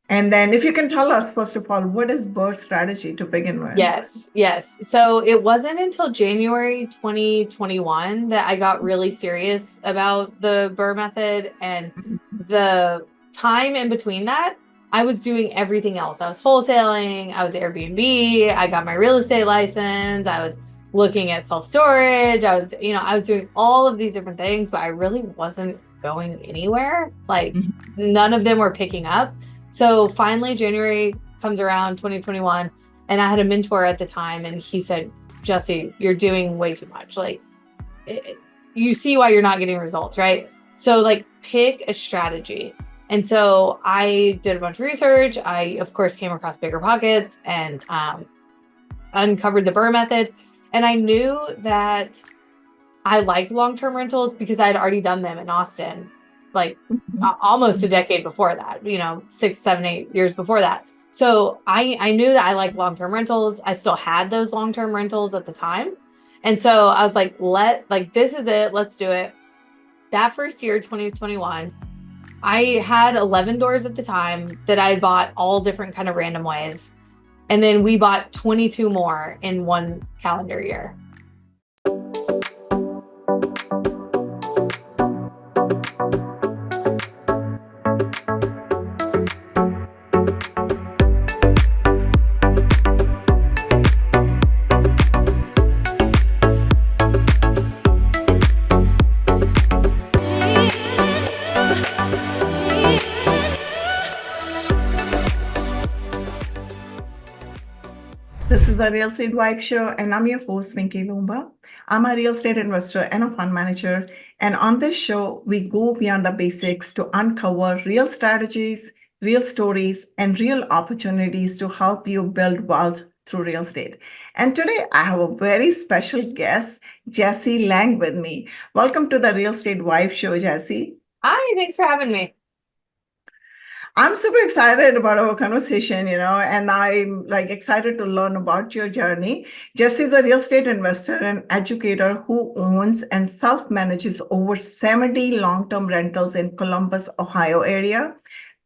And then if you can tell us, first of all, what is BRRRR strategy to begin with? Yes. So it wasn't until January 2021 that I got really serious about the BRRRR method. And the time in between that, I was doing everything else. I was wholesaling, I was Airbnb, I got my real estate license, I was looking at self-storage, I was doing all of these different things, but I really wasn't going anywhere. Like none of them were picking up. So finally, January comes around 2021, and I had a mentor at the time, and he said, Jesse, you're doing way too much. Like, you see why you're not getting results, right? So, like, pick a strategy. And so I did a bunch of research. I, of course, came across Bigger Pockets and uncovered the BRRRR method. And I knew that I liked long-term rentals because I had already done them in Austin, like almost a decade before that, 6, 7, 8 years before that. So I knew that I liked long-term rentals. I still had those long-term rentals at the time. And so I was like, this is it. Let's do it. That first year, 2021, I had 11 doors at the time that I had bought all different kind of random ways. And then we bought 22 more in one calendar year. This is the Real Estate Vibe Show, and I'm your host, Vinki Loomba. I'm a real estate investor and a fund manager. And on this show, we go beyond the basics to uncover real strategies, real stories, and real opportunities to help you build wealth through real estate. And today, I have a very special guest, Jesse Lang, with me. Welcome to the Real Estate Vibe Show, Jesse. Hi, thanks for having me. I'm super excited about our conversation, and I'm like excited to learn about your journey. Jesse is a real estate investor and educator who owns and self-manages over 70 long-term rentals in Columbus, Ohio area.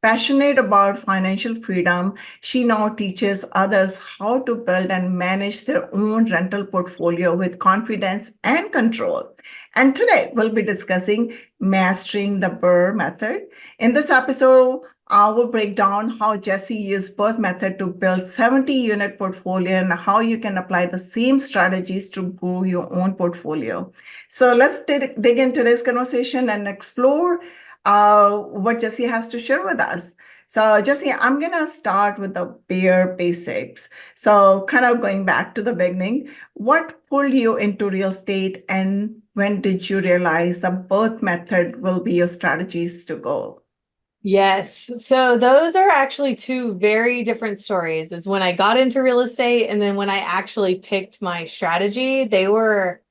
Passionate about financial freedom, she now teaches others how to build and manage their own rental portfolio with confidence and control. And today we'll be discussing mastering the BRRRR method. In this episode, I will break down how Jesse used BRRRR method to build 70-unit portfolio and how you can apply the same strategies to grow your own portfolio. So let's dig into today's conversation and explore what Jesse has to share with us. So Jesse, I'm going to start with the bare basics. So kind of going back to the beginning, what pulled you into real estate and when did you realize the BRRRR method will be your strategies to go? Yes. So those are actually two very different stories. Is when I got into real estate and then when I actually picked my strategy, they were,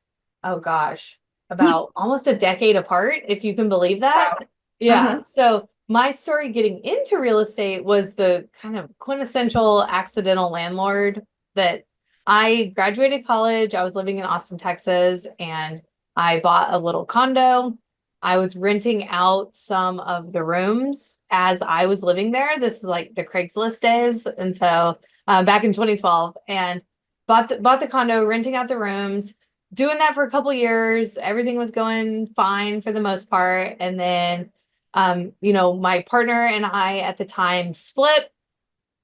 oh gosh, about almost a decade apart, if you can believe that. Wow. Yeah. Uh-huh. So my story getting into real estate was the kind of quintessential accidental landlord that I graduated college. I was living in Austin, Texas, and I bought a little condo. I was renting out some of the rooms as I was living there. This was like the Craigslist days. And so back in 2012, and bought the condo, renting out the rooms, doing that for a couple years. Everything was going fine for the most part. And then, my partner and I at the time split.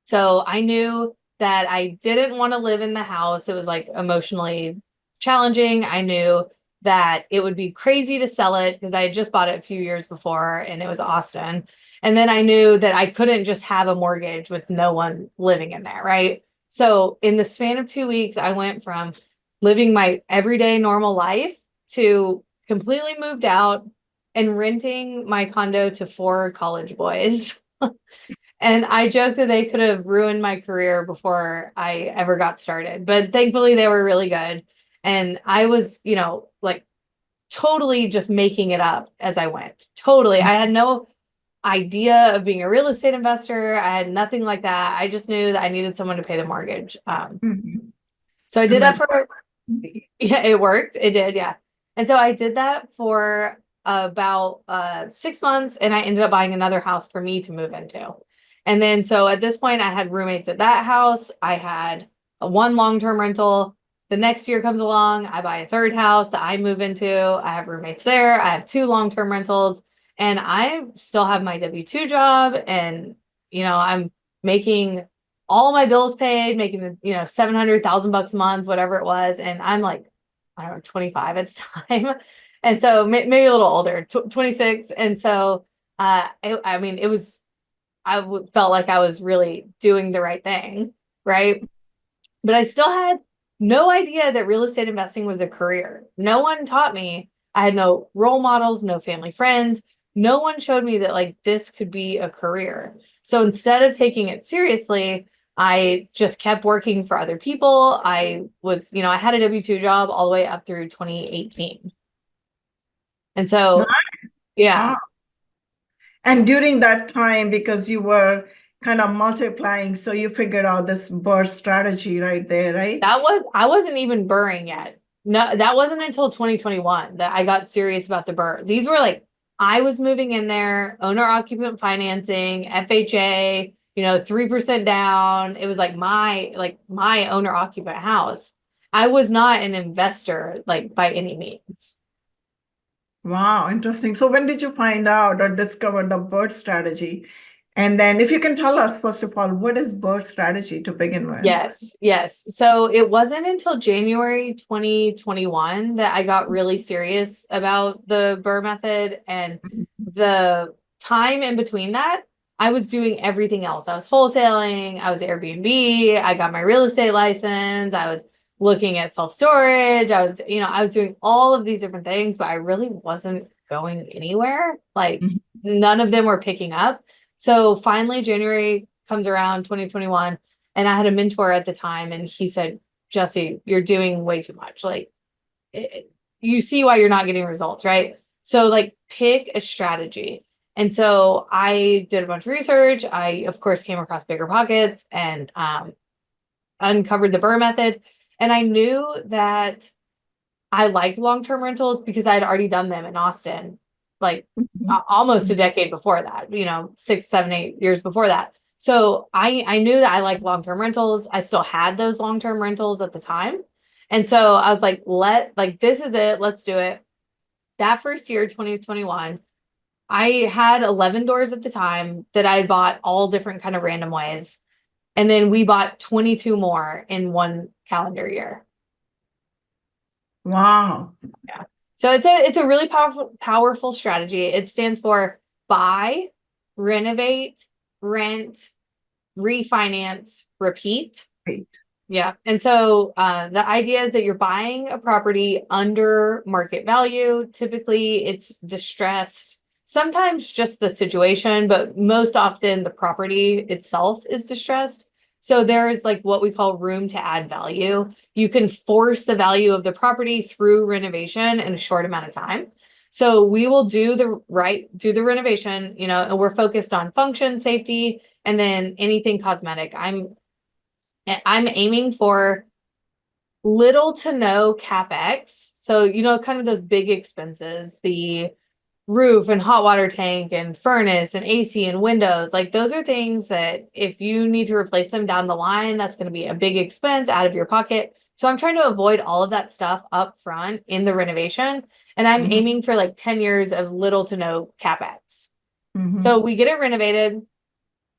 So I knew that I didn't want to live in the house. It was like emotionally challenging. I knew that it would be crazy to sell it because I had just bought it a few years before and it was Austin. And then I knew that I couldn't just have a mortgage with no one living in there, right? So in the span of 2 weeks, I went from living my everyday normal life to completely moved out and renting my condo to 4 college boys. And I joke that they could have ruined my career before I ever got started, but thankfully they were really good. And I was, like totally just making it up as I went. Totally. I had no idea of being a real estate investor. I had nothing like that. I just knew that I needed someone to pay the mortgage. Mhm. So I did And that that for, yeah, it worked. It did. Yeah. And so I did that for about 6 months and I ended up buying another house for me to move into. And then, so at this point, I had roommates at that house. I had one long-term rental. The next year comes along, I buy a third house that I move into. I have roommates there. I have two long-term rentals, and I still have my W-2 job. And, I'm making all my bills paid, making, $700,000 a month, whatever it was. And I'm like, I don't know, 25 at the time. And so maybe a little older, 26. And so, I mean, felt like I was really doing the right thing, right? But I still had no idea that real estate investing was a career. No one taught me. I had no role models, no family friends. No one showed me that like this could be a career. So instead of taking it seriously, I just kept working for other people. I had a W-2 job all the way up through 2018. And so, yeah. Wow. And during that time, because you were kind of multiplying, so you figured out this BRRRR strategy right there, right? I wasn't even BRRRRing yet. No, that wasn't until 2021 that I got serious about the BRRRR. These were like, I was moving in there, owner occupant financing, FHA, 3% down. It was like my owner occupant house. I was not an investor like by any means. Wow, interesting. So when did you find out or discover the BRRRR strategy? And then if you can tell us, first of all, what is BRRRR strategy to begin with? Yes. So it wasn't until January 2021 that I got really serious about the BRRRR method. And the time in between that, I was doing everything else. I was wholesaling, I was Airbnb, I got my real estate license, I was looking at self-storage, I was doing all of these different things, but I really wasn't going anywhere. Like none of them were picking up. So finally, January comes around 2021, and I had a mentor at the time, and he said, Jesse, you're doing way too much. Like, you see why you're not getting results, right? So, like, pick a strategy. And so I did a bunch of research. I, of course, came across BiggerPockets and uncovered the BRRRR method. And I knew that I liked long-term rentals because I had already done them in Austin, like almost a decade before that, 6, 7, 8 years before that. So I knew that I liked long-term rentals. I still had those long-term rentals at the time. And so I was like, this is it. Let's do it. That first year, 2021, I had 11 doors at the time that I had bought all different kind of random ways. And then we bought 22 more in one calendar year. Wow. Yeah. So it's a really powerful strategy. It stands for buy, renovate, rent, refinance, repeat. Great. Yeah. And so the idea is that you're buying a property under market value. Typically, it's distressed. Sometimes just the situation, but most often the property itself is distressed. So there's like what we call room to add value. You can force the value of the property through renovation in a short amount of time. So we will do the renovation, and we're focused on function, safety, and then anything cosmetic. I'm aiming for little to no CapEx. So, kind of those big expenses, the roof and hot water tank and furnace and AC and windows, like those are things that if you need to replace them down the line, that's going to be a big expense out of your pocket. So I'm trying to avoid all of that stuff up front in the renovation. And I'm aiming for like 10 years of little to no CapEx. So we get it renovated.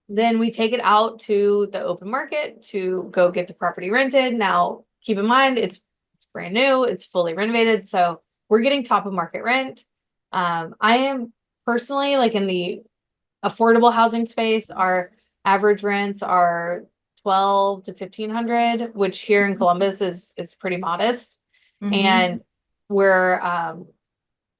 Then we take it out to the open market to go get the property rented. Now, keep in mind, it's brand new, it's fully renovated. So we're getting top of market rent. I am personally like in the affordable housing space. Our average rents are 12 to 1500, which here in Columbus is pretty modest. And we're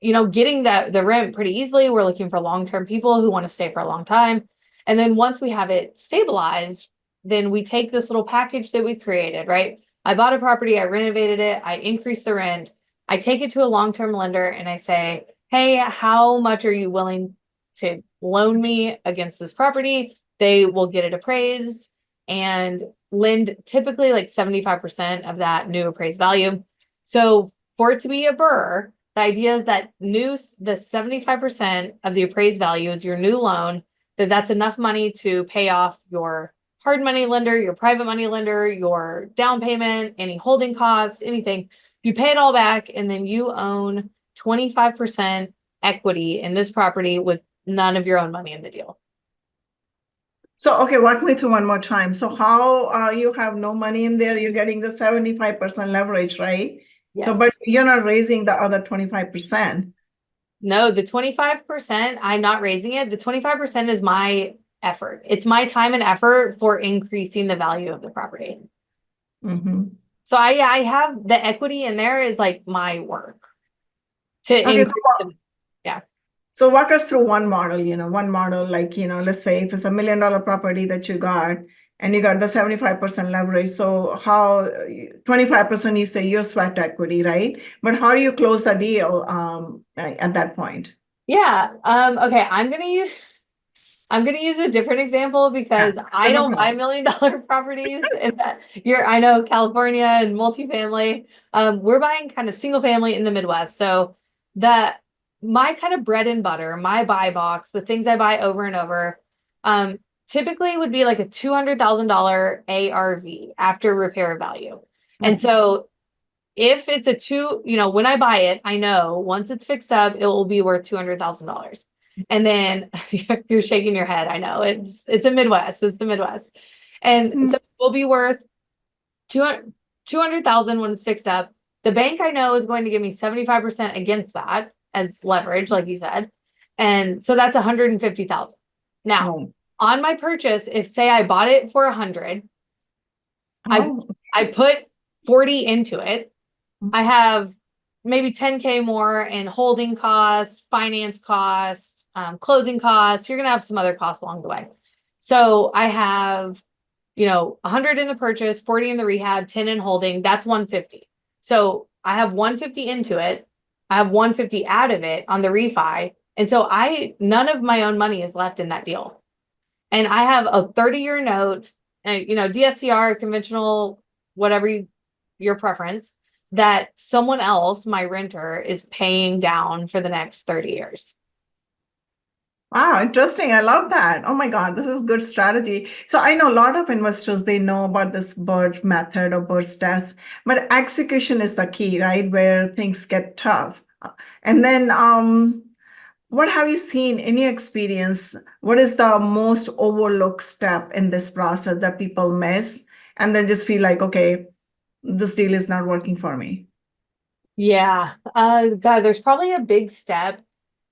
getting the rent pretty easily. We're looking for long-term people who want to stay for a long time. And then once we have it stabilized, then we take this little package that we created, right? I bought a property, I renovated it, I increased the rent, I take it to a long-term lender and I say, hey, how much are you willing to loan me against this property? They will get it appraised and lend typically like 75% of that new appraised value. So for it to be a BRRRR, the idea is that the 75% of the appraised value is your new loan. that that's enough money to pay off your hard money lender, your private money lender, your down payment, any holding costs, anything. You pay it all back, and then you own 25% equity in this property with none of your own money in the deal. So, okay, walk me through one more time. So how you have no money in there, you're getting the 75% leverage, right? So, but Yes. you're not raising the other 25%. No, the 25%, I'm not raising it. The 25% is my effort. It's my time and effort for increasing the value of the property. Mm-hmm. So I have the equity in there is like my work to Okay, increase the, yeah. so walk us through one model, like, let's say if it's $1 million property that you got and you got the 75% leverage. So how 25% you say your sweat equity, right? But how do you close the deal at that point? Yeah. Okay. I'm gonna use a different example because Yeah, I no don't buy problem. $1 million properties, and that I know California and multifamily. We're buying kind of single family in the Midwest. So that my kind of bread and butter, my buy box, the things I buy over and over, typically would be like a $200,000 ARV after repair value. And so if it's a when I buy it, I know once it's fixed up, it will be worth $200,000. And then you're shaking your head. I know it's a Midwest. It's the Midwest. And Mhm. so it will be worth 200,000 when it's fixed up. The bank I know is going to give me 75% against that as leverage, like you said. And so that's 150,000. Now, Oh, on my purchase, if say I bought it for 100, I oh, I put 40 into it. I have maybe 10K more in holding costs, finance costs, closing costs. You're going to have some other costs along the way. So I have, 100 in the purchase, 40 in the rehab, 10 in holding. That's 150. So I have 150 into it. I have 150 out of it on the refi. And so none of my own money is left in that deal. And I have a 30-year note, DSCR, conventional, whatever your preference, that someone else, my renter, is paying down for the next 30 years. wow, interesting. I love that. Oh my God, this is good strategy. So I know a lot of investors, they know about this BRRRR method or BRRRR test, but execution is the key, right? Where things get tough. And then what have you seen in your experience? What is the most overlooked step in this process that people miss and then just feel like, okay, this deal is not working for me? Yeah. God, there's probably a big step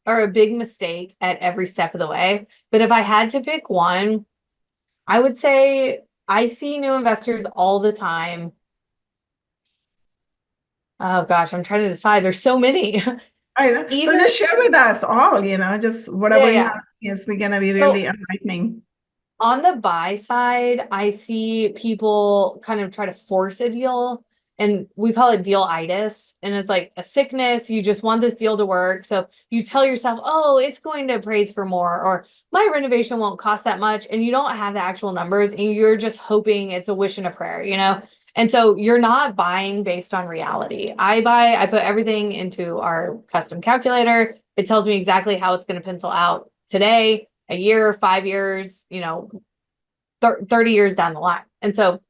or a big mistake at every step of the way. But if I had to pick one, I would say I see new investors all the time. Oh gosh, I'm trying to decide. There's so many. I know. So Either, just share with us all, just yeah, whatever you yeah. have. Yes, we're gonna be really So enlightening. on the buy side, I see people kind of try to force a deal, and we call it deal-itis. And it's like a sickness. You just want this deal to work. So you tell yourself, oh, it's going to appraise for more, or my renovation won't cost that much. And you don't have the actual numbers, and you're just hoping it's a wish and a prayer. And so you're not buying based on reality. I put everything into our custom calculator. It tells me exactly how it's going to pencil out today, a year, 5 years, 30 years down the line. And so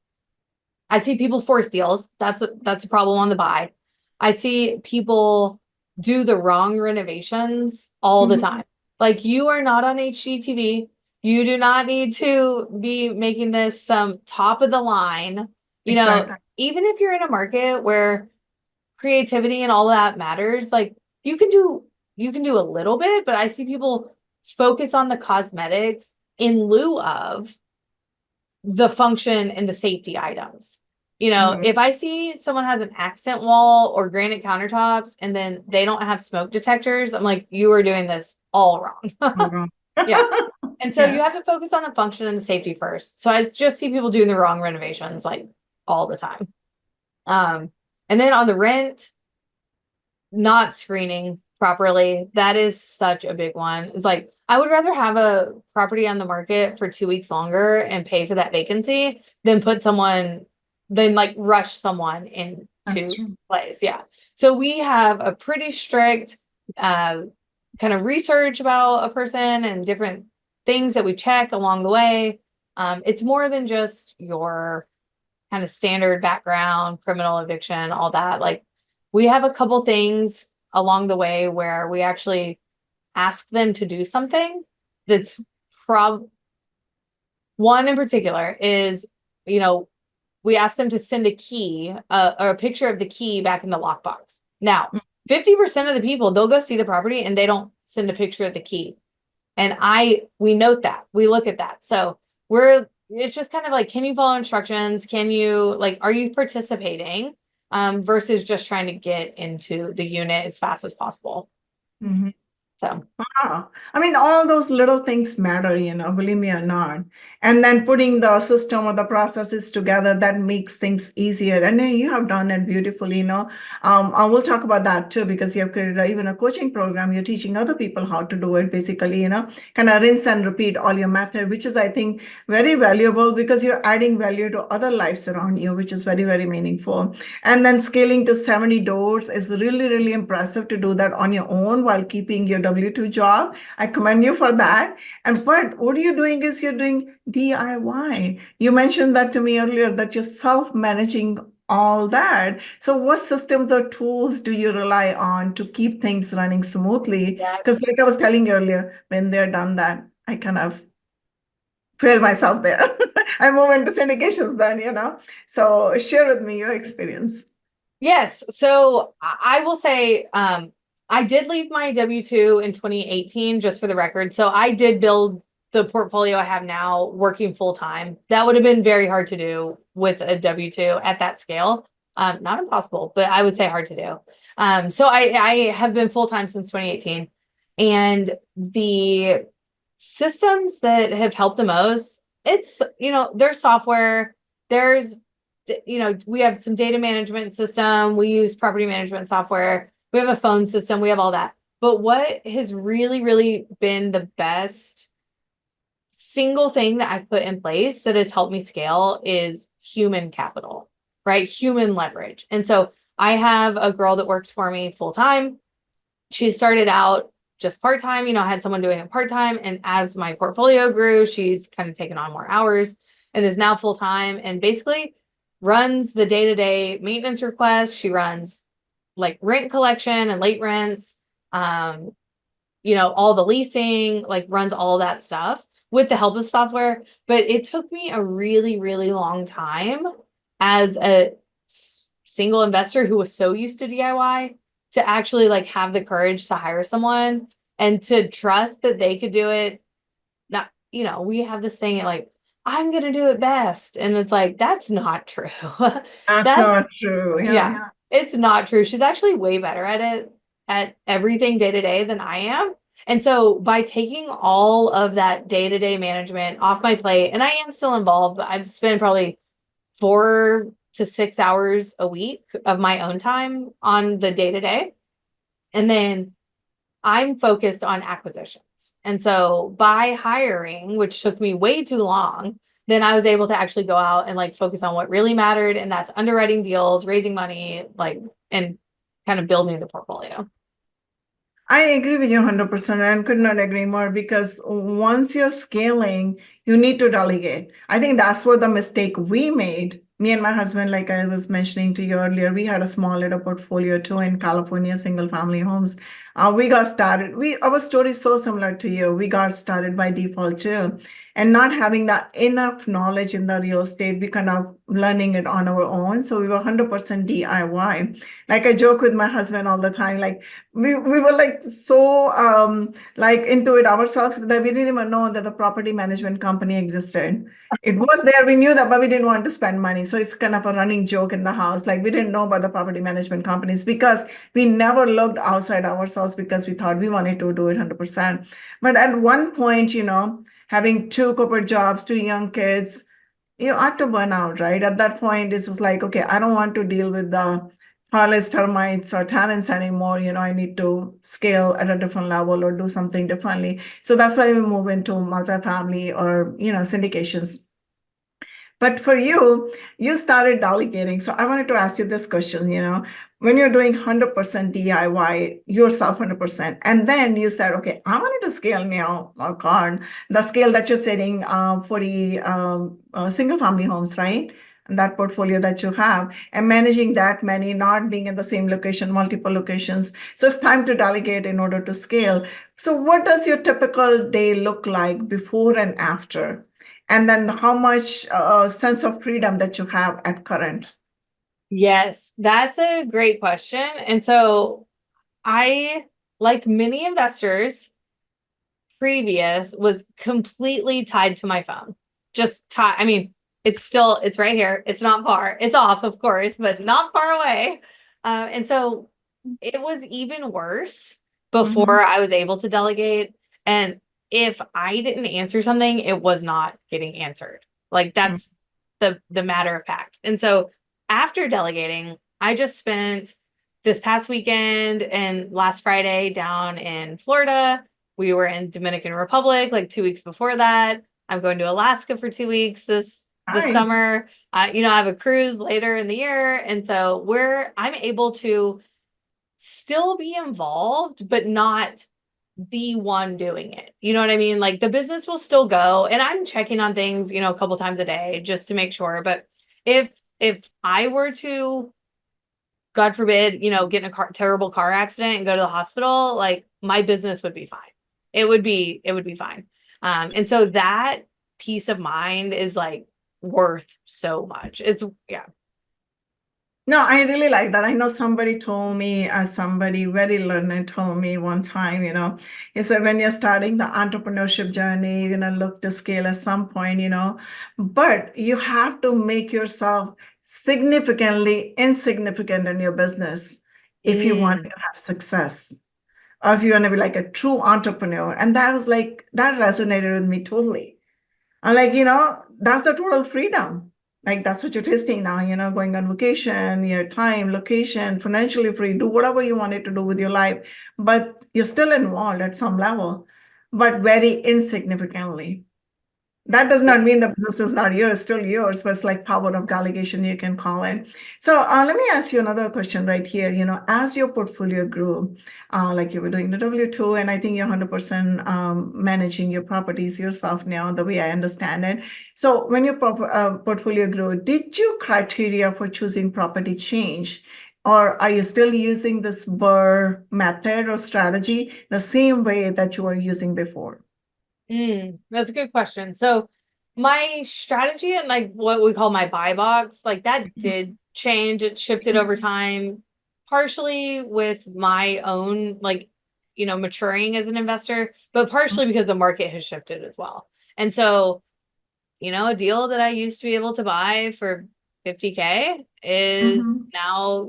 I see people force deals. That's a problem on the buy. I see people do the wrong renovations all the Mhm. time. Like, you are not on HGTV. You do not need to be making this some top of the line. Exactly. Even if you're in a market where creativity and all that matters, like, you can do a little bit, but I see people focus on the cosmetics in lieu of the function and the safety items. Mhm. If I see someone has an accent wall or granite countertops and then they don't have smoke detectors, I'm like, you are doing this all wrong. Mhm. Yeah. And so Yeah. you have to focus on the function and the safety first. So I just see people doing the wrong renovations like all the time. And then on the rent, not screening properly. That is such a big one. It's like, I would rather have a property on the market for 2 weeks longer and pay for that vacancy than like rush someone That's into true. place. Yeah. So we have a pretty strict kind of research about a person and different things that we check along the way. It's more than just your kind of standard background, criminal eviction, all that. Like we have a couple things along the way where we actually ask them to do something that's one in particular is, you know, we ask them to send a key or a picture of the key back in the lockbox. Now, 50% of the people, they'll go see the property and they don't send a picture of the key. And we note that, we look at that. So it's just kind of like, can you follow instructions? Can you are you participating? Versus just trying to get into the unit as fast as possible. Mhm. So Wow. I mean, all those little things matter, believe me or not. And then putting the system or the processes together, that makes things easier. And then you have done it beautifully. I will talk about that too, because you have created even a coaching program. You're teaching other people how to do it, basically, kind of rinse and repeat all your method, which is, I think, very valuable because you're adding value to other lives around you, which is very, very meaningful. And then scaling to 70 doors is really, really impressive to do that on your own while keeping your W-2 job. I commend you for that. But what you're doing is you're doing DIY. You mentioned that to me earlier, that you're self-managing all that. So what systems or tools do you rely on to keep things running smoothly? yeah. Because like I was telling you earlier, when they're done that, I kind of fail myself there. I move into syndications then. So share with me your experience. Yes. So I will say, I did leave my W-2 in 2018, just for the record. So I did build the portfolio I have now working full time. That would have been very hard to do with a W-2 at that scale. Not impossible, but I would say hard to do. So I have been full time since 2018. And the systems that have helped the most, it's, there's software, there's we have some data management system. We use property management software. We have a phone system. We have all that. But what has really, really been the best single thing that I've put in place that has helped me scale is human capital, right? Human leverage. And so I have a girl that works for me full time. She started out just part-time, I had someone doing it part-time. And as my portfolio grew, she's kind of taken on more hours and is now full-time and basically runs the day-to-day maintenance requests. She runs like rent collection and late rents, all the leasing, runs all that stuff with the help of software. But it took me a really, really long time as a single investor who was so used to DIY to actually have the courage to hire someone and to trust that they could do it. Not, we have this thing I'm going to do it best. And it's that's not true. That's not true. Yeah, it's not true. She's actually way better at it, at everything day to day than I am. And so by taking all of that day-to-day management off my plate, and I am still involved, but I've spent probably 4 to 6 hours a week of my own time on the day-to-day. And then I'm focused on acquisitions. And so by hiring, which took me way too long, then I was able to actually go out and focus on what really mattered. And that's underwriting deals, raising money, and kind of building the portfolio. I agree with you 100% and could not agree more because once you're scaling, you need to delegate. I think that's what the mistake we made. Me and my husband, like I was mentioning to you earlier, we had a small little portfolio too in California, single family homes. We got started. Our story is so similar to you. We got started by default too. And not having that enough knowledge in the real estate, we kind of learning it on our own. So we were 100% DIY. Like I joke with my husband all the time, we were so into it ourselves that we didn't even know that the property management company existed. It was there, we knew that, but we didn't want to spend money. So it's kind of a running joke in the house. We didn't know about the property management companies because we never looked outside ourselves because we thought we wanted to do it 100%. But at one point, having 2 corporate jobs, 2 young kids, you ought to burn out, right? At that point, it's just okay, I don't want to deal with the harlots, termites, or tenants anymore. I need to scale at a different level or do something differently. So that's why we move into multifamily or, syndications. But for you, you started delegating. So I wanted to ask you this question, when you're doing 100% DIY yourself 100%, and then you said, okay, I wanted to scale now, Karn, the scale that you're setting for the single family homes, right? And that portfolio that you have, and managing that many, not being in the same location, multiple locations. So it's time to delegate in order to scale. So what does your typical day look like before and after? And then how much sense of freedom that you have at current? Yes, that's a great question. And so I, like many investors, previous was completely tied to my phone. Just tied. I mean, it's right here. It's not far. It's off, of course, but not far away. And so it was even worse Mhm. before I was able to delegate. And if I didn't answer something, it was not getting answered. Like that's the matter of fact. And so after delegating, I just spent this past weekend and last Friday down in Florida. We were in Dominican Republic like 2 weeks before that. I'm going to Alaska for 2 weeks this Nice. summer. I have a cruise later in the year, and so I'm able to still be involved, but not the one doing it. You know what I mean? Like the business will still go, and I'm checking on things, a couple times a day just to make sure. But if if I were to, God forbid, get in a terrible car accident and go to the hospital, like my business would be fine. It would be fine. And so that peace of mind is like worth so much. It's yeah. No, I really like that. I know somebody told me, somebody very learned told me one time, he said, when you're starting the entrepreneurship journey, you're going to look to scale at some point, but you have to make yourself significantly insignificant in your business if you want Mm, to have success, or if you want to be like a true entrepreneur. And that was like, that resonated with me totally. And like, that's the total freedom. Like that's what you're tasting now, going on vacation, your time, location, financially free, do whatever you wanted to do with your life, but you're still involved at some level, but very insignificantly. That does not mean the business is not yours, still yours, but it's like power of delegation, you can call it. So let me ask you another question right here. As your portfolio grew, like you were doing the W-2, and I think you're 100% managing your properties yourself now, the way I understand it. So when your portfolio grew, did your criteria for choosing property change? Or are you still using this BRRRR method or strategy the same way that you were using before? that's a good question. So my strategy and like what we call my buy box, like that did change. It shifted over time, partially with my own like, maturing as an investor, but partially because the market has shifted as well. And so, a deal that I used to be able to buy for 50K is Mhm. now,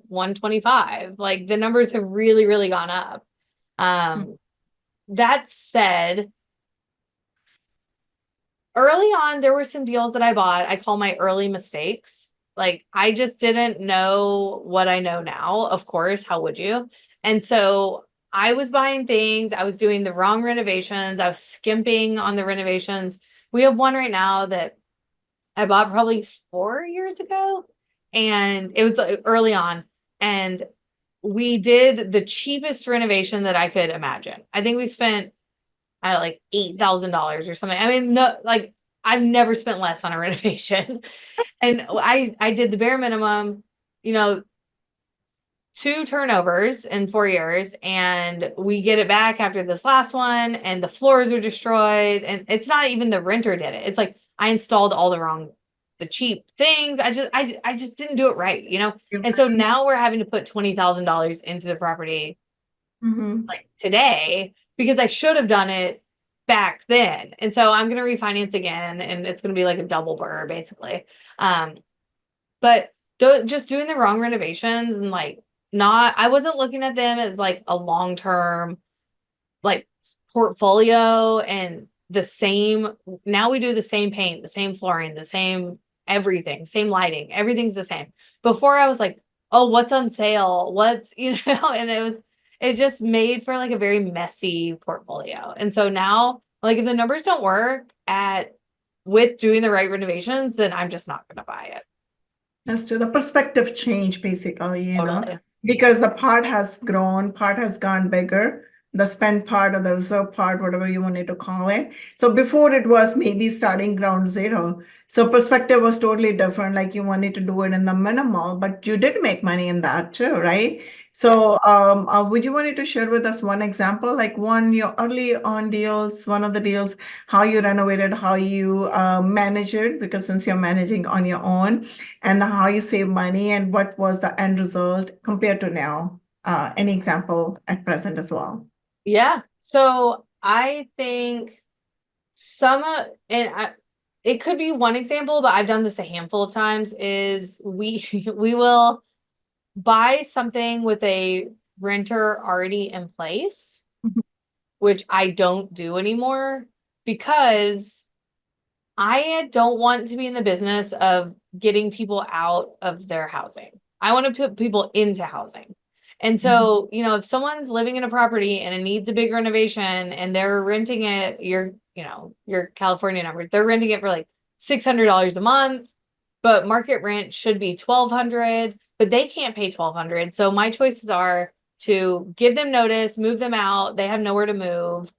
125. Like the numbers have really, really gone up. Um, that said, early on, there were some deals that I bought. I call my early mistakes. Like I just didn't know what I know now. Of course, how would you? And so I was buying things, I was doing the wrong renovations, I was skimping on the renovations. We have one right now that I bought probably 4 years ago, and it was like, early on. And we did the cheapest renovation that I could imagine. I think we spent at like $8,000 or something. I mean, no, like I've never spent less on a renovation. And I did the bare minimum, you know, 2 turnovers in 4 years, and we get it back after this last one, and the floors are destroyed. And it's not even the renter did it. It's like I installed all the cheap things. I just didn't do it right. And so now we're having to put $20,000 into the property Mhm. like today because I should have done it back then. And so I'm going to refinance again, and it's going to be like a double BRRRR basically. Um, but just doing the wrong renovations and like not, I wasn't looking at them as like a long-term like portfolio and the same. Now we do the same paint, the same flooring, the same everything, same lighting, everything's the same. Before I was like, oh, what's on sale? What's, and it just made for like a very messy portfolio. And so now, like if the numbers don't work at with doing the right renovations, then I'm just not going to buy it. As to the perspective change, basically, Totally. because the part has grown, part has gone bigger, the spend part or the reserve part, whatever you wanted to call it. So before it was maybe starting ground zero. So perspective was totally different. Like you wanted to do it in the minimal, but you did make money in that too, right? Yes. So would you wanted to share with us one example, like your early on deals, one of the deals, how you renovated, how you manage it, because since you're managing on your own, and how you save money and what was the end result compared to now? Any example at present as well? Yeah. So I think some it could be one example, but I've done this a handful of times, is we we will buy something with a renter already in place, Mhm. which I don't do anymore because I don't want to be in the business of getting people out of their housing. I want to put people into housing. And so, if someone's living in a property and it needs a big renovation and they're renting it, your California numbers, they're renting it for like $600 a month, but market rent should be 1,200, but they can't pay 1,200. So my choices are to give them notice, move them out. They have nowhere to move.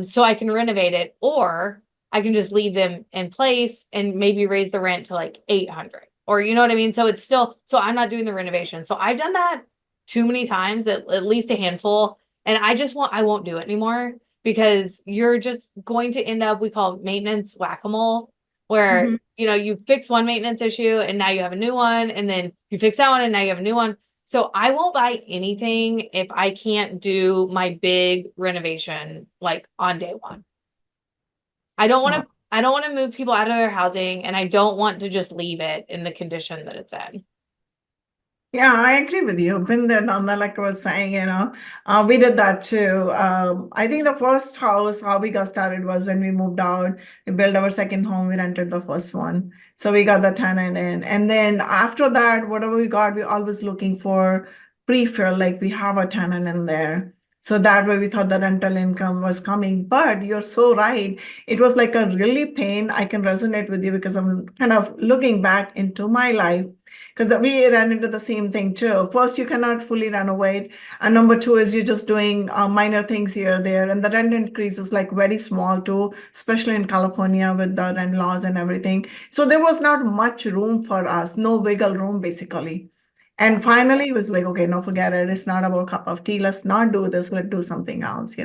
So I can renovate it, or I can just leave them in place and maybe raise the rent to like 800, or you know what I mean? So it's still, so I'm not doing the renovation. So I've done that too many times, at least a handful. And I won't do it anymore because you're just going to end up, we call maintenance whack-a-mole, where, Mhm. you fix one maintenance issue and now you have a new one, and then you fix that one and now you have a new one. So I won't buy anything if I can't do my big renovation like on day one. Wow. I don't want to move people out of their housing, and I don't want to just leave it in the condition that it's in. Yeah, I agree with you. Been there, done that, like I was saying, we did that too. I think the first house, how we got started was when we moved out. We built our second home, we rented the first one. So we got the tenant in. And then after that, whatever we got, we always looking for pre-fill, like we have a tenant in there. So that way we thought the rental income was coming. But you're so right. It was like a really pain. I can resonate with you because I'm kind of looking back into my life because we ran into the same thing too. First, you cannot fully renovate, and number two is you're just doing minor things here or there, and the rent increase is like very small too, especially in California with the rent laws and everything. So there was not much room for us, no wiggle room basically. And finally, it was like, okay, no, forget it. It's not about cup of tea. Let's not do this. Let's do something else.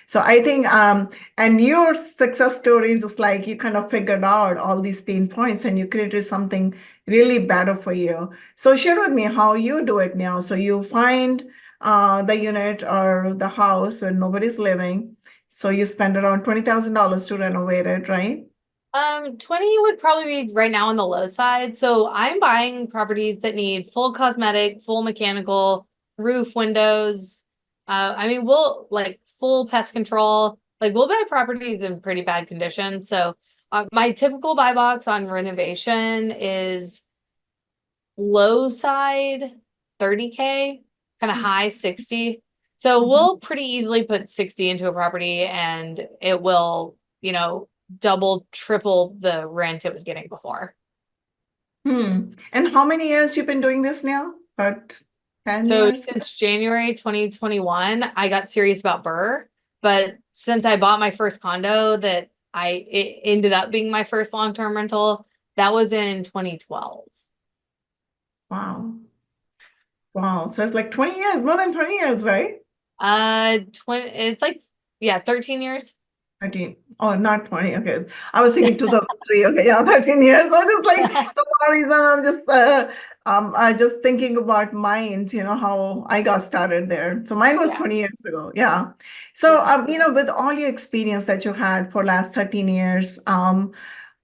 So I think, and your success stories is like you kind of figured out all these pain points and you created something really better for you. So share with me how you do it now. So you find the unit or the house where nobody's living. So you spend around $20,000 to renovate it, right? 20 would probably be right now on the low side. So I'm buying properties that need full cosmetic, full mechanical, roof, windows. I mean, we'll like full pest control. Like we'll buy properties in pretty bad condition. So my typical buy box on renovation is low side 30K, kind of high 60. So Mhm. we'll pretty easily put 60 into a property and it will, double, triple the rent it was getting before. And how many years you've been doing this now? About 10 So years? since January 2021, I got serious about BRRRR, but since I bought my first condo it ended up being my first long-term rental, that was in 2012. Wow. Wow. So it's like 20 years, more than 20 years, right? it's like, yeah, 13 years. 13. Oh, not 20. Okay. I was thinking 2003. Okay. Yeah, 13 years. I was just like, for one reason, I just thinking about mine, how I got started there. So mine was Yeah. 20 years ago. Yeah. So, Yeah. with all your experience that you had for last 13 years,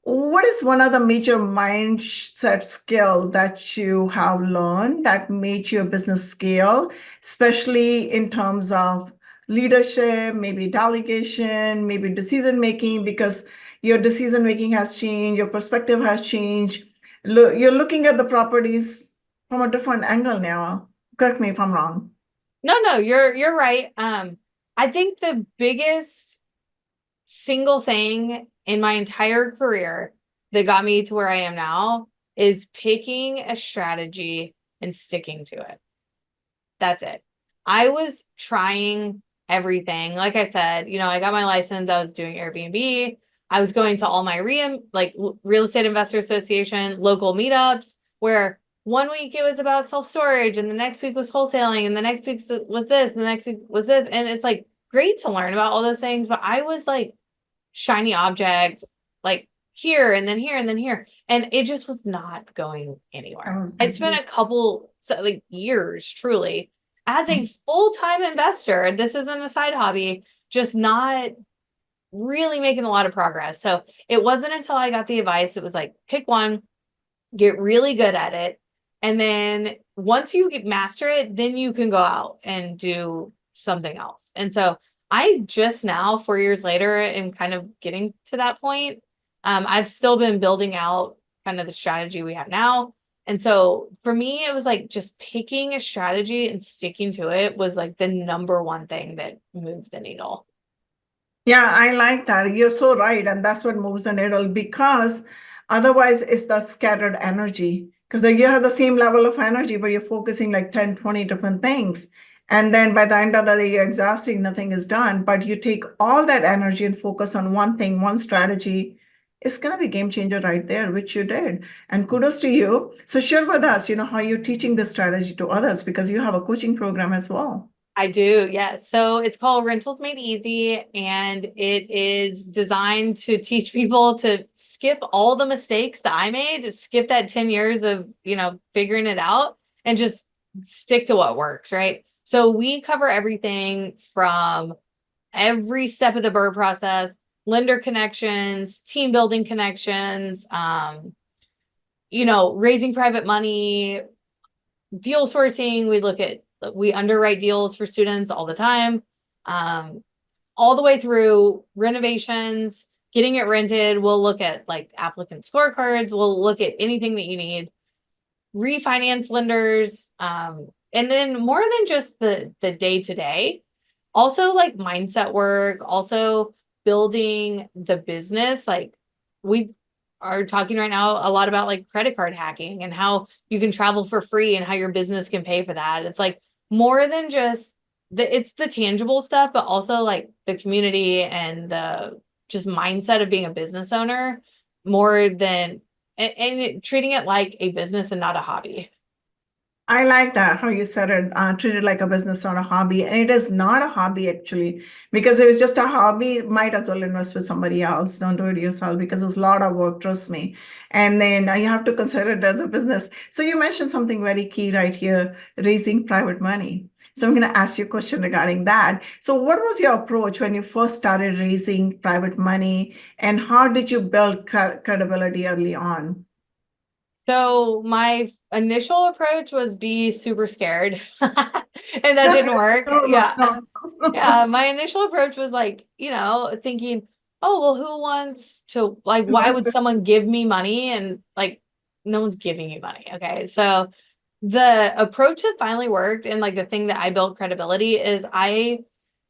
what is one of the major mindset skill that you have learned that made your business scale, especially in terms of leadership, maybe delegation, maybe decision making, because your decision making has changed, your perspective has changed. You're looking at the properties from a different angle now. Correct me if I'm wrong. No, you're right. I think the biggest single thing in my entire career that got me to where I am now is picking a strategy and sticking to it. That's it. I was trying everything. Like I said, I got my license. I was doing Airbnb. I was going to all my real estate investor association, local meetups, where one week it was about self-storage and the next week was wholesaling and the next week was this, and the next week was this. And it's like great to learn about all those things. But I was like shiny object, like here and then here and then here. And it just was not going anywhere. I spent a couple years truly as a full-time investor. This isn't a side hobby, just not really making a lot of progress. So it wasn't until I got the advice, it was like, pick one, get really good at it. And then once you master it, then you can go out and do something else. And so I just now, 4 years later, am kind of getting to that point. I've still been building out kind of the strategy we have now. And so for me, it was like just picking a strategy and sticking to it was like the number one thing that moved the needle. Yeah, I like that. You're so right. And that's what moves the needle, because otherwise it's the scattered energy. Because you have the same level of energy, but you're focusing like 10, 20 different things. And then by the end of the day, you're exhausting, nothing is done. But you take all that energy and focus on one thing, one strategy. It's going to be game changer right there, which you did. And kudos to you. So share with us, how you're teaching this strategy to others, because you have a coaching program as well. I do, yes. So it's called Rentals Made Easy, and it is designed to teach people to skip all the mistakes that I made, to skip that 10 years of, figuring it out and just stick to what works, right? So we cover everything from every step of the BRRRR process, lender connections, team building connections, raising private money, deal sourcing. We underwrite deals for students all the time, all the way through renovations, getting it rented. We'll look at like applicant scorecards. We'll look at anything that you need, refinance lenders, and then more than just the day-to-day, also like mindset work, also building the business. Like we are talking right now a lot about like credit card hacking and how you can travel for free and how your business can pay for that. It's like more than just it's the tangible stuff, but also like the community and the just mindset of being a business owner more than and treating it like a business and not a hobby. I like that, how you said it, treat it like a business, not a hobby. And it is not a hobby, actually, because if it's just a hobby, might as well invest with somebody else. Don't do it yourself, because it's a lot of work, trust me. And then you have to consider it as a business. So you mentioned something very key right here, raising private money. So I'm going to ask you a question regarding that. So what was your approach when you first started raising private money, and how did you build credibility early on? So my initial approach was be super scared, and that didn't work. No, no, Yeah. no. Yeah. My initial approach was like, thinking, oh, well, who wants to, like, why would someone give me money? And like, no one's giving you money. Okay. So the approach that finally worked, and like the thing that I built credibility, is I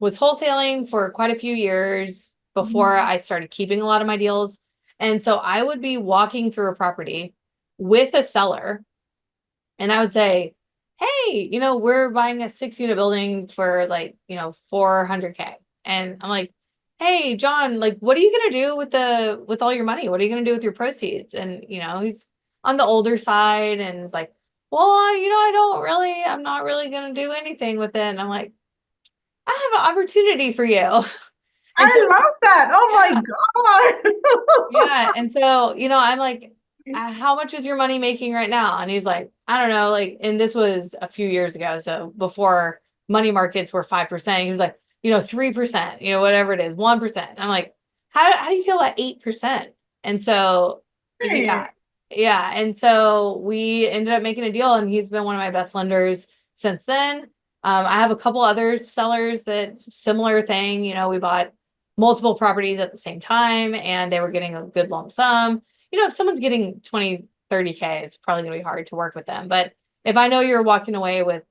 was wholesaling for quite a few years before I started keeping a lot of my deals. And so I would be walking through a property with a seller, and I would say, hey, we're buying a 6-unit building for like, 400K. And I'm like, hey, John, like, what are you going to do with all your money? What are you going to do with your proceeds? And, he's on the older side and it's like, well, I'm not really going to do anything with it. And I'm like, I have an opportunity for you. And so, I love that. Oh yeah, my God. yeah. And so, I'm like, how much is your money making right now? And he's like, I don't know. Like, and this was a few years ago. So before money markets were 5%, he was like, 3%, whatever it is, 1%. I'm like, how do you feel about 8%? And so, Hey, yeah. And so we ended up making a deal, and he's been one of my best lenders since then. I have a couple other sellers that similar thing, we bought multiple properties at the same time and they were getting a good lump sum. If someone's getting 20, 30K, it's probably gonna be hard to work with them. But if I know you're walking away with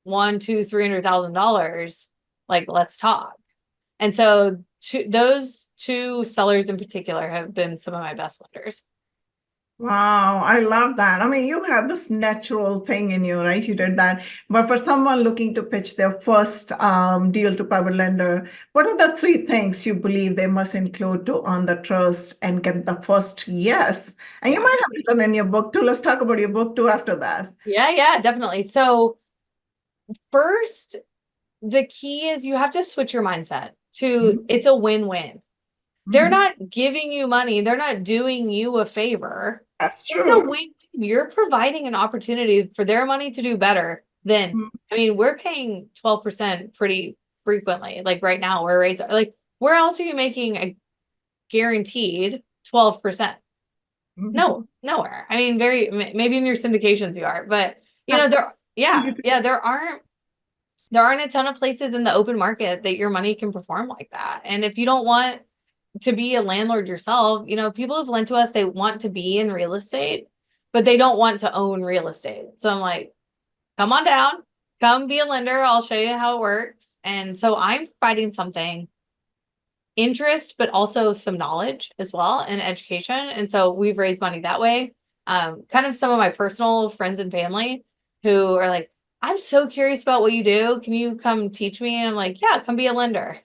one, two, $300,000, like, let's talk. And so those two sellers in particular have been some of my best lenders. Wow, I love that. I mean, you have this natural thing in you, right? You did that. But for someone looking to pitch their first deal to private lender, what are the three things you believe they must include to earn the trust and get the first yes? And you Yeah. might have written in your book too. Let's talk about your book too after that. Yeah, definitely. So first, the key is you have to switch your mindset to Mhm. it's a win-win. They're Mhm. not giving you money, they're not doing you a favor. That's It's a true. win-win. You're providing an opportunity for their money to do better than, Mhm. I mean, we're paying 12% pretty frequently. Like right now, where rates are like, where else are you making a guaranteed 12%? No, Mhm. nowhere. I mean, maybe in your syndications you are, but you know, Yes. there aren't a ton of places in the open market that your money can perform like that. And if you don't want to be a landlord yourself, you know, people have lent to us, they want to be in real estate, but they don't want to own real estate. So I'm like, come on down, come be a lender. I'll show you how it works. And so I'm providing something interest, but also some knowledge as well and education. And so we've raised money that way. Kind of some of my personal friends and family who are like, I'm so curious about what you do. Can you come teach me? And I'm like, yeah, come be a lender.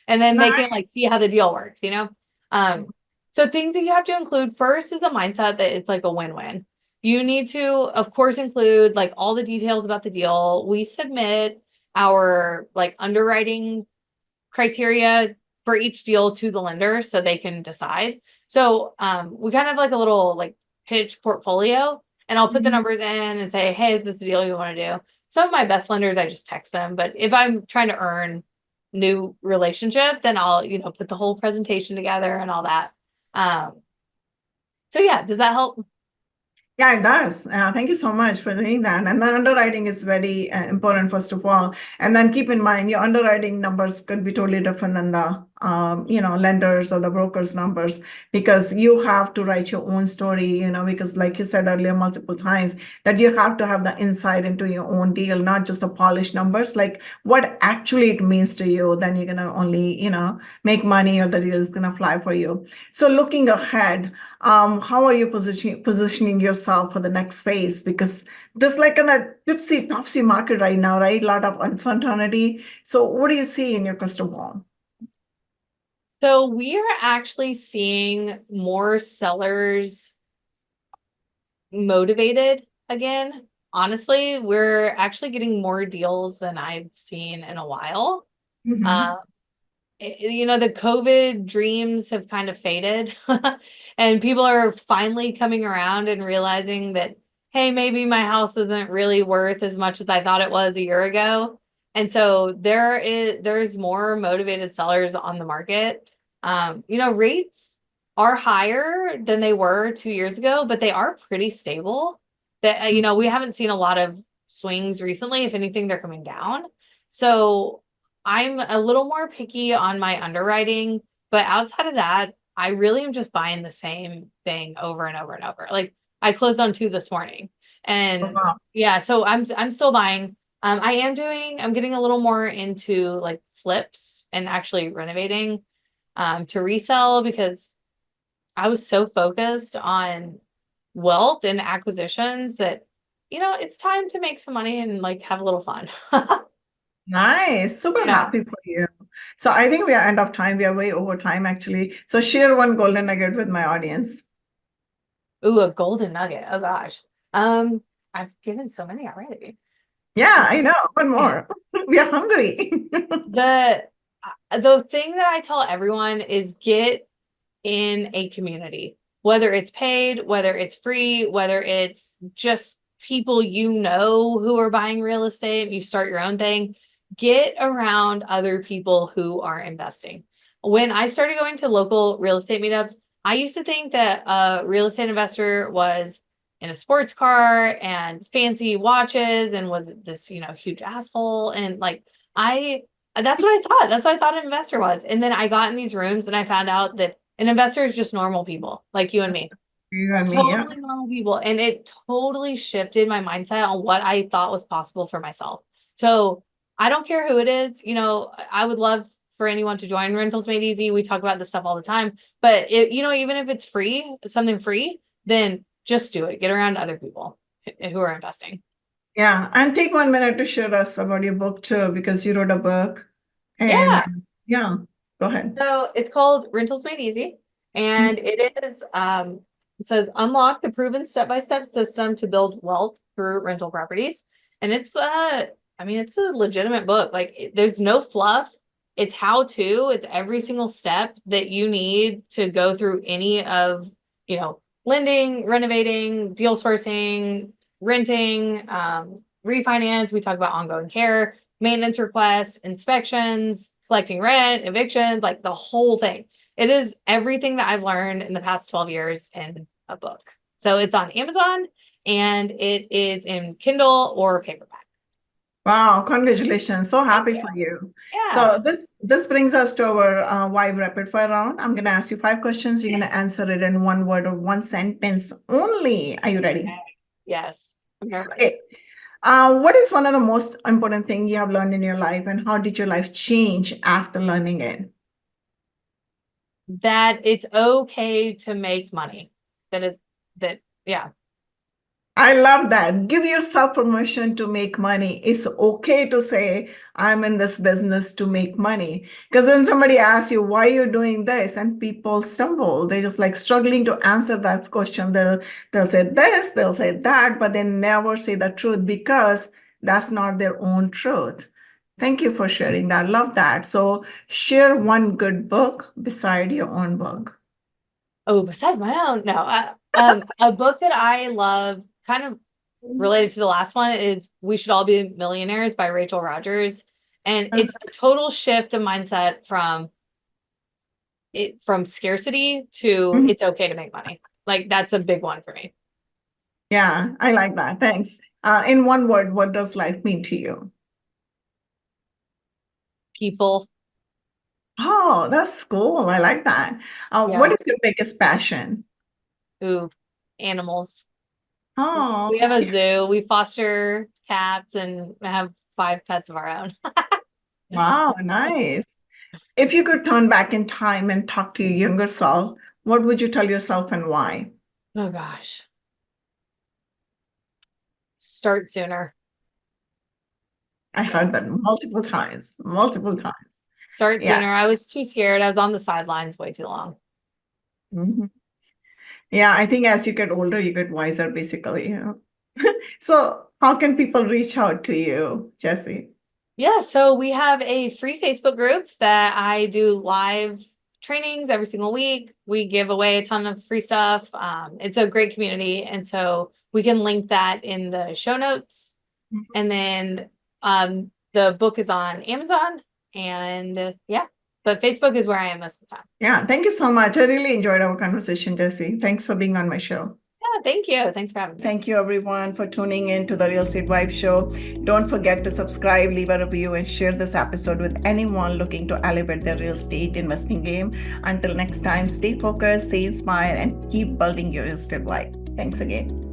And then they can like see how the deal works, you know? Um, so things that you have to include first is a mindset that it's like a win-win. You need to, of course, include like all the details about the deal. We submit our like underwriting criteria for each deal to the lender so they can decide. So we kind of like a little like pitch portfolio, and I'll put the Mhm. numbers in and say, hey, is this a deal you want to do? Some of my best lenders, I just text them. But if I'm trying to earn new relationship, then I'll, you know, put the whole presentation together and all that. Um, so yeah, does that help? Yeah, it does. Thank you so much for doing that. And the underwriting is very important, first of all. And then keep in mind, your underwriting numbers could be totally different than the, lenders or the brokers' numbers because you have to write your own story. Because like you said earlier multiple times, that you have to have the insight into your own deal, not just the polished numbers, like what actually it means to you. Then you're gonna only, make money or the deal is gonna fly for you. So looking ahead, how are you positioning yourself for the next phase? Because there's like a tipsy topsy market right now, right? A lot of uncertainty. So what do you see in your crystal ball? So we are actually seeing more sellers motivated again. Honestly, we're actually getting more deals than I've seen in a while. Mm-hmm. Uh, you know, the COVID dreams have kind of faded, and people are finally coming around and realizing that, hey, maybe my house isn't really worth as much as I thought it was a year ago. And so there's more motivated sellers on the market. You know, rates are higher than they were 2 years ago, but they are pretty stable. That you know, we haven't seen a lot of swings recently. If anything, they're coming down. So I'm a little more picky on my underwriting, but outside of that, I really am just buying the same thing over and over and over. Like I closed on two this morning. Oh, And wow. yeah, so I'm still buying. I'm getting a little more into like flips and actually renovating to resell because I was so focused on wealth and acquisitions that it's time to make some money and like have a little fun. Nice. Super Yeah. happy for you. So I think we are end of time. We are way over time actually. So share one golden nugget with my audience. Ooh, a golden nugget. Oh gosh. Um, I've given so many already. Yeah, I know. One more. We are hungry. The the thing that I tell everyone is get in a community, whether it's paid, whether it's free, whether it's just people you know who are buying real estate, you start your own thing, get around other people who are investing. When I started going to local real estate meetups, I used to think that a real estate investor was in a sports car and fancy watches and was this, huge asshole. And like, I, that's what I thought. That's what I thought an investor was. And then I got in these rooms and I found out that an investor is just normal people like you and me, You and me, yeah. totally normal people. And it totally shifted my mindset on what I thought was possible for myself. So I don't care who it is. I would love for anyone to join Rentals Made Easy. We talk about this stuff all the time. But even if it's free, something free, then just do it. Get around other people who are investing. Yeah. And take 1 minute to share us about your book too, because you wrote a book. And Yeah. yeah, go ahead. So it's called Rentals Made Easy. And it is it says unlock the proven step-by-step system to build wealth through rental properties. And it's I mean it's a legitimate book. Like there's no fluff. It's how to, it's every single step that you need to go through any of, lending, renovating, deal sourcing, renting, refinance. We talk about ongoing care, maintenance requests, inspections, collecting rent, evictions, like the whole thing. It is everything that I've learned in the past 12 years in a book. So it's on Amazon and it is in Kindle or paperback. Wow, congratulations. So happy for you. Yeah. So this brings us to our wide rapid fire round. I'm going to ask you 5 questions. You're going to answer it in 1 word or 1 sentence only. Are you ready? Yes. I'm nervous. Okay. What is one of the most important things you have learned in your life, and how did your life change after learning it? That it's okay to make money. Yeah. I love that. Give yourself permission to make money. It's okay to say, I'm in this business to make money. Because when somebody asks you why you're doing this, and people stumble, they're just like struggling to answer that question. They'll say this, they'll say that, but they never say the truth because that's not their own truth. Thank you for sharing that. Love that. So share one good book beside your own book. Oh, besides my own, no. A book that I love, kind of related to the last one, is We Should All Be Millionaires by Rachel Rogers. And it's a total shift of mindset from scarcity to it's okay to make money. Like that's a big one for me. Yeah, I like that. Thanks. In 1 word, what does life mean to you? People. Oh, that's cool. I like that. What Yeah. is your biggest passion? Ooh, animals. Oh, We have a cute. zoo. We foster cats and have 5 pets of our own. Wow, nice. If you could turn back in time and talk to your younger self, what would you tell yourself and why? Oh gosh. Start sooner. I heard that multiple times, multiple times. Start sooner. Yes. I was too scared. I was on the sidelines way too long. Mhm. Yeah, I think as you get older, you get wiser, basically. So how can people reach out to you, Jesse? Yeah, so we have a free Facebook group that I do live trainings every single week. We give away a ton of free stuff. It's a great community. And so we can link that in the show notes. And then the book is on Amazon. And yeah, but Facebook is where I am most of the time. Yeah, thank you so much. I really enjoyed our conversation, Jesse. Thanks for being on my show. Yeah, thank you. Thanks for having me. Thank you, everyone, for tuning in to the Real Estate Vibe Show. Don't forget to subscribe, leave a review, and share this episode with anyone looking to elevate their real estate investing game. Until next time, stay focused, stay inspired, and keep building your real estate vibe. Thanks again.